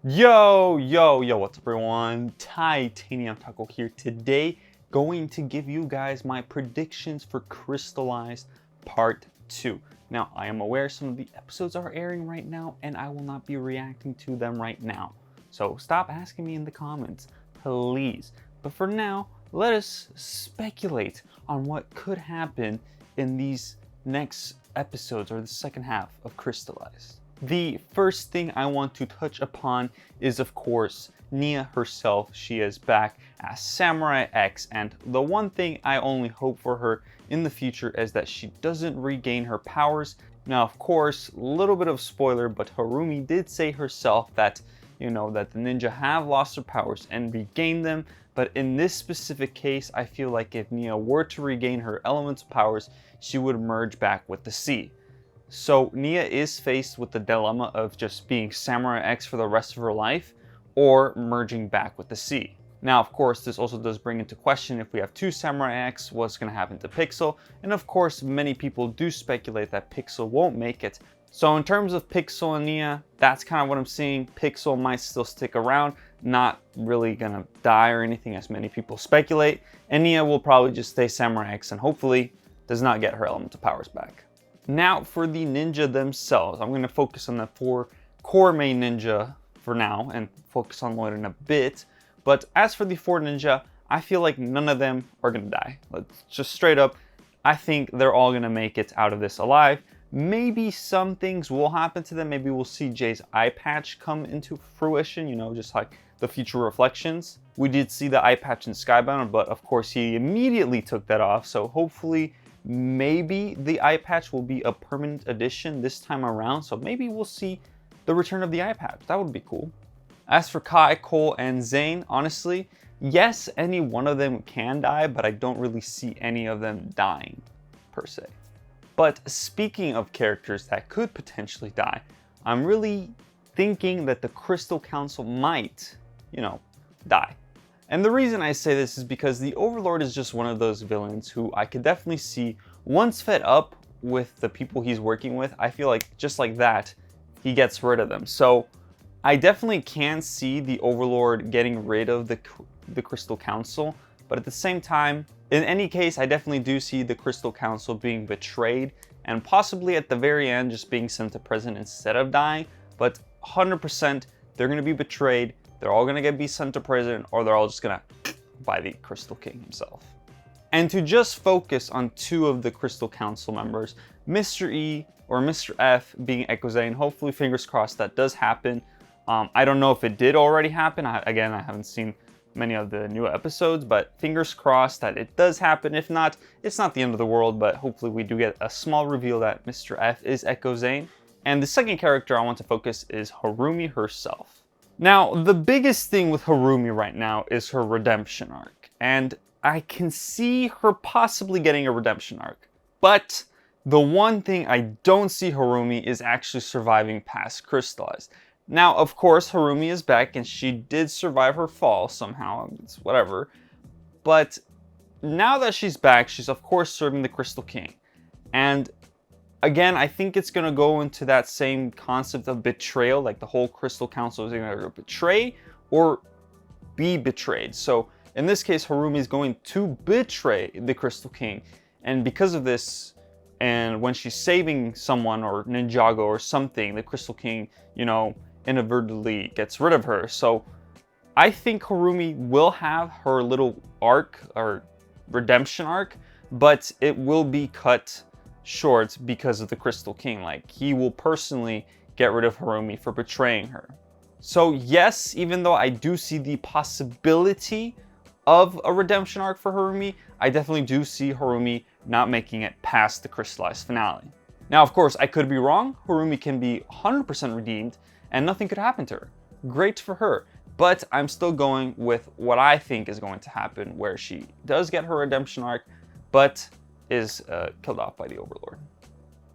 Yo, what's up everyone? Titanium Taco here today, going to give you guys my predictions for Crystalized Part 2. Now, I am aware some of the episodes are airing right now, and I will not be reacting to them right now. So stop asking me in the comments, please. But for now, let us speculate on what could happen in these next episodes or the second half of Crystalized. The first thing I want to touch upon is, of course, Nia herself. She is back as Samurai X, and the one thing I only hope for her in the future is that she doesn't regain her powers. Now, of course, a little bit of spoiler, but Harumi did say herself that, that the ninja have lost their powers and regained them. But in this specific case, I feel like if Nia were to regain her elemental powers, she would merge back with the sea. So Nia is faced with the dilemma of just being Samurai X for the rest of her life or merging back with the sea. Now, of course, this also does bring into question if we have two Samurai X, what's going to happen to Pixel? And of course, many people do speculate that Pixel won't make it. So in terms of Pixel and Nia, that's kind of what I'm seeing. Pixel might still stick around, not really going to die or anything as many people speculate. And Nia will probably just stay Samurai X and hopefully does not get her elemental powers back. Now for the ninja themselves, I'm going to focus on the four core main ninja for now and focus on Lloyd in a bit. But as for the four ninja, I feel like none of them are going to die. Let's just straight up, I think they're all going to make it out of this alive. Maybe some things will happen to them. Maybe we'll see Jay's eye patch come into fruition, just like the future reflections. We did see the eye patch in Skybound, but of course he immediately took that off. So hopefully maybe the eye patch will be a permanent addition this time around, so maybe we'll see the return of the eye patch. That would be cool. As for Kai, Cole, and Zane, honestly, yes, any one of them can die, but I don't really see any of them dying, per se. But speaking of characters that could potentially die, I'm really thinking that the Crystal Council might, die. And the reason I say this is because the Overlord is just one of those villains who I could definitely see, once fed up with the people he's working with, I feel like just like that, he gets rid of them. So I definitely can see the Overlord getting rid of the Crystal Council, but at the same time, in any case, I definitely do see the Crystal Council being betrayed and possibly at the very end just being sent to prison instead of dying. But 100% they're going to be betrayed. They're all going to be sent to prison, or they're all just going to by the Crystal King himself. And to just focus on two of the Crystal Council members, Mr. E or Mr. F being Echo Zane, hopefully fingers crossed that does happen. I don't know if it did already happen. Again, I haven't seen many of the new episodes, but fingers crossed that it does happen. If not, it's not the end of the world, but hopefully we do get a small reveal that Mr. F is Echo Zane. And the second character I want to focus is Harumi herself. Now, the biggest thing with Harumi right now is her redemption arc, and I can see her possibly getting a redemption arc. But the one thing I don't see Harumi is actually surviving past Crystalized. Now, of course, Harumi is back, and she did survive her fall somehow, it's whatever. But now that she's back, she's of course serving the Crystal King. And again, I think it's going to go into that same concept of betrayal, like the whole Crystal Council is going to betray or be betrayed. So in this case, Harumi is going to betray the Crystal King. And because of this, and when she's saving someone or Ninjago or something, the Crystal King, inadvertently gets rid of her. So I think Harumi will have her little arc or redemption arc, but it will be cut short because of the Crystal King. Like, he will personally get rid of Harumi for betraying her. So yes, even though I do see the possibility of a redemption arc for Harumi, I definitely do see Harumi not making it past the Crystalized finale. Now, of course, I could be wrong. Harumi can be 100% redeemed and nothing could happen to her. Great for her. But I'm still going with what I think is going to happen, where she does get her redemption arc, but is killed off by the Overlord.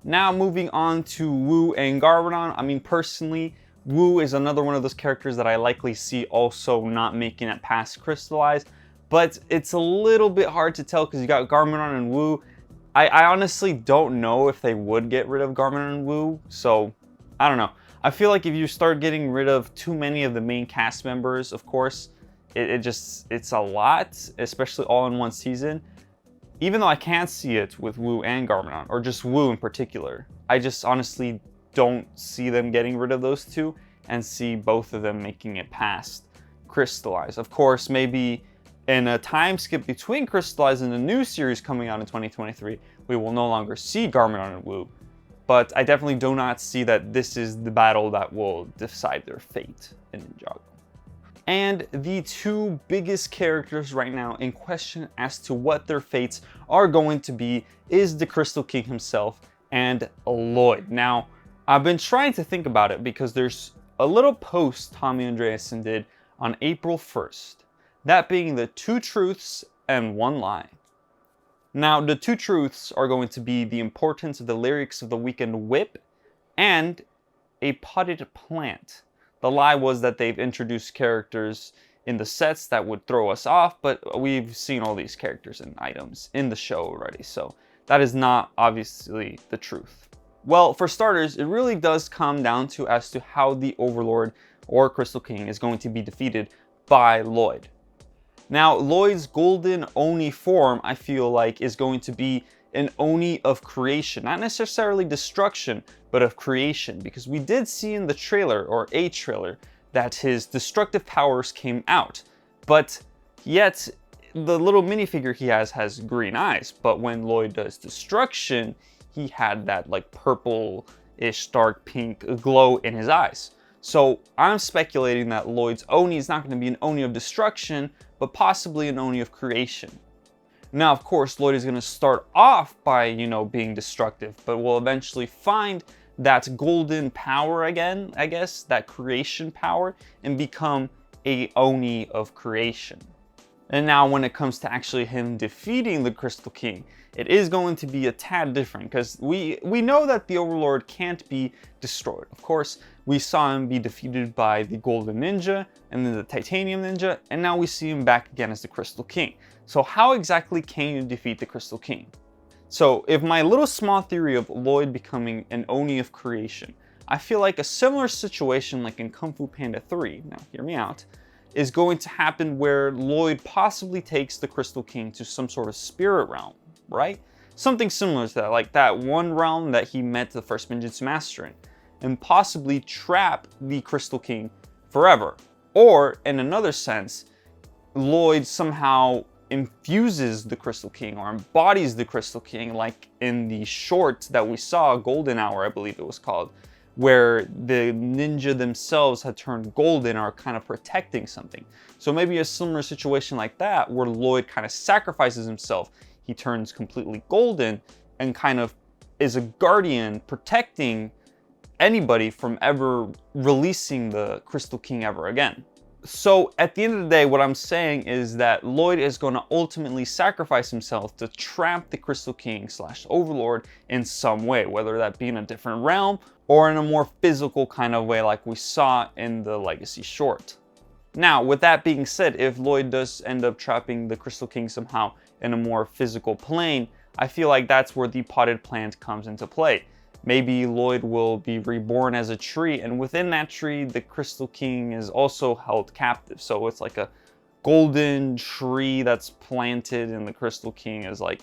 Now moving on to Wu and Garmadon. I mean, personally, Wu is another one of those characters that I likely see also not making it past Crystalized, but it's a little bit hard to tell because you got Garmadon and Wu. I honestly don't know if they would get rid of Garmadon and Wu, so I don't know. I feel like if you start getting rid of too many of the main cast members, of course, it's a lot, especially all in one season. Even though I can't see it with Wu and Garmadon, or just Wu in particular, I just honestly don't see them getting rid of those two and see both of them making it past Crystalized. Of course, maybe in a time skip between Crystalized and the new series coming out in 2023, we will no longer see Garmadon and Wu. But I definitely do not see that this is the battle that will decide their fate in Ninjago. And the two biggest characters right now in question as to what their fates are going to be is the Crystal King himself and Lloyd. Now, I've been trying to think about it because there's a little post Tommy Andreasen did on April 1st, that being the 2 truths and 1 lie. Now, the 2 truths are going to be the importance of the lyrics of the Weekend Whip and a potted plant. The lie was that they've introduced characters in the sets that would throw us off, but we've seen all these characters and items in the show already, so that is not obviously the truth. Well, for starters, it really does come down to as to how the Overlord or Crystal King is going to be defeated by Lloyd. Now, Lloyd's golden Oni form, I feel like, is going to be an Oni of creation, not necessarily destruction, but of creation, because we did see in the trailer, or a trailer, that his destructive powers came out, but yet the little minifigure he has green eyes, but when Lloyd does destruction, he had that like purple-ish dark pink glow in his eyes. So I'm speculating that Lloyd's Oni is not going to be an Oni of destruction, but possibly an Oni of creation. Now, of course, Lloyd is going to start off by, being destructive, but will eventually find that golden power again, I guess, that creation power, and become a Oni of creation. And now when it comes to actually him defeating the Crystal King, it is going to be a tad different, because we know that the Overlord can't be destroyed. Of course, we saw him be defeated by the Golden Ninja, and then the Titanium Ninja, and now we see him back again as the Crystal King. So how exactly can you defeat the Crystal King? So if my little small theory of Lloyd becoming an Oni of creation, I feel like a similar situation like in Kung Fu Panda 3, now hear me out, is going to happen where Lloyd possibly takes the Crystal King to some sort of spirit realm, right? Something similar to that, like that one realm that he met the first Ninjutsu Master in, and possibly trap the Crystal King forever. Or, in another sense, Lloyd somehow infuses the Crystal King or embodies the Crystal King, like in the short that we saw, Golden Hour, I believe it was called, where the ninja themselves had turned golden or kind of protecting something. So maybe a similar situation like that, where Lloyd kind of sacrifices himself. He turns completely golden and kind of is a guardian protecting anybody from ever releasing the Crystal King ever again. So at the end of the day, what I'm saying is that Lloyd is going to ultimately sacrifice himself to trap the Crystal King / Overlord in some way, whether that be in a different realm or in a more physical kind of way like we saw in the Legacy short. Now, with that being said, if Lloyd does end up trapping the Crystal King somehow in a more physical plane, I feel like that's where the potted plant comes into play. Maybe Lloyd will be reborn as a tree, and within that tree, the Crystal King is also held captive. So it's like a golden tree that's planted, and the Crystal King is like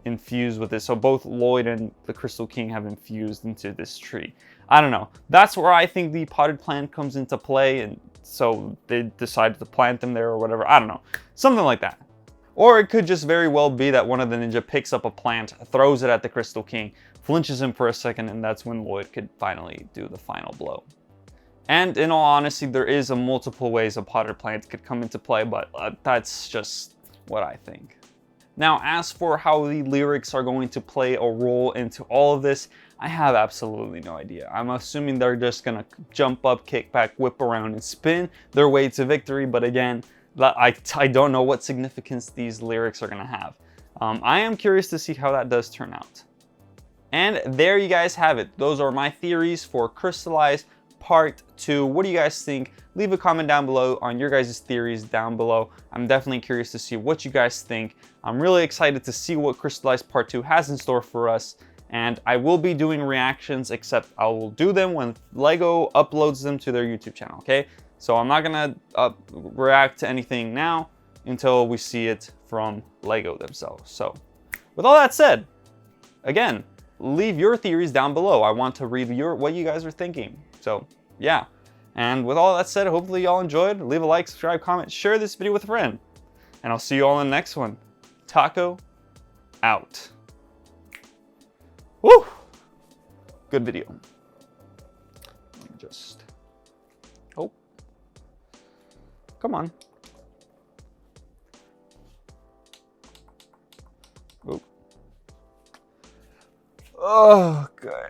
infused with it. So both Lloyd and the Crystal King have infused into this tree. I don't know. That's where I think the potted plant comes into play, and so they decided to plant them there or whatever. I don't know. Something like that. Or it could just very well be that one of the ninja picks up a plant, throws it at the Crystal King, flinches him for a second, and that's when Lloyd could finally do the final blow. And in all honesty, there is a multiple ways a potted plant could come into play, but that's just what I think. Now, as for how the lyrics are going to play a role into all of this, I have absolutely no idea. I'm assuming they're just gonna jump up, kick back, whip around, and spin their way to victory, but again, I don't know what significance these lyrics are gonna have. I am curious to see how that does turn out. And there you guys have it. Those are my theories for Crystalized Part 2. What do you guys think? Leave a comment down below on your guys' theories down below. I'm definitely curious to see what you guys think. I'm really excited to see what Crystalized Part 2 has in store for us. And I will be doing reactions, except I will do them when LEGO uploads them to their YouTube channel, okay? So I'm not gonna react to anything now until we see it from LEGO themselves. So with all that said, again, leave your theories down below. I want to read what you guys are thinking. So yeah. And with all that said, hopefully y'all enjoyed. Leave a like, subscribe, comment, share this video with a friend. And I'll see you all in the next one. Taco out. Woo! Good video. Let me just... Oh. Come on. Oh. Oh, okay.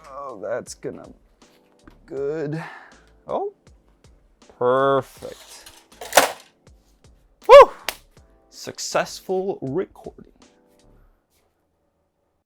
Oh, that's gonna be good. Oh. Perfect. Woo! Successful recording.